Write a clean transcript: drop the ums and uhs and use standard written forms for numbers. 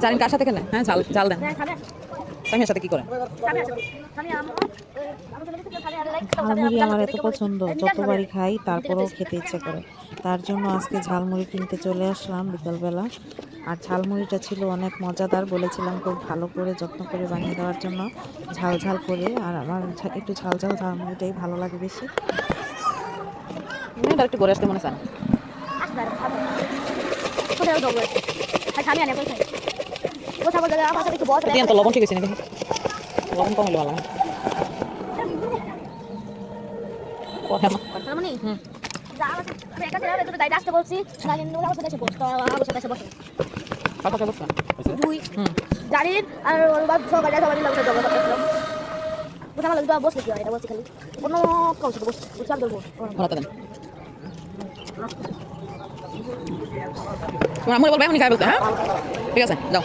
জানেন কার সাথে খেলে? হ্যাঁ, ঝাল ঝাল দেন। সামিয়ার সাথে কি করেন? ঝালমুড়ি আমার এত পছন্দ, যতবারই খাই তারপরেও খেতে ইচ্ছে করে। তার জন্য আজকে ঝালমুড়ি কিনতে চলে আসলাম বিকালবেলা। আর ঝালমুড়িটা ছিল অনেক মজাদার, বলেছিলাম খুব ভালো করে যত্ন করে বানিয়ে দেওয়ার জন্য, ঝাল ঝাল করে। আর আমার একটু ঝাল ঝাল ঝালমুড়িটাই ভালো লাগে বেশি। মেয়েটা একটু ঘুরে আসতে মনে চায় না। দিয়ান তো লবণ ঠিক আছে না দেখি। লবণ কম হলে ভালো হয়। পরে আমার হুম। কার পাশে বসছেন? হুম। জানিন আর ওর বাদ সবাই সবাই মিলে বসে জগা করতেছিলাম বুঝা গেল দুটো বসে কি হয় এটা বলছি খালি অন্য কাউকে বসে বুঝলাম ধরবো ঘোরাতে দেন। তোমার আম্মু বলবে এখনই খাই বলতে, হ্যাঁ? ঠিক আছে, যাও।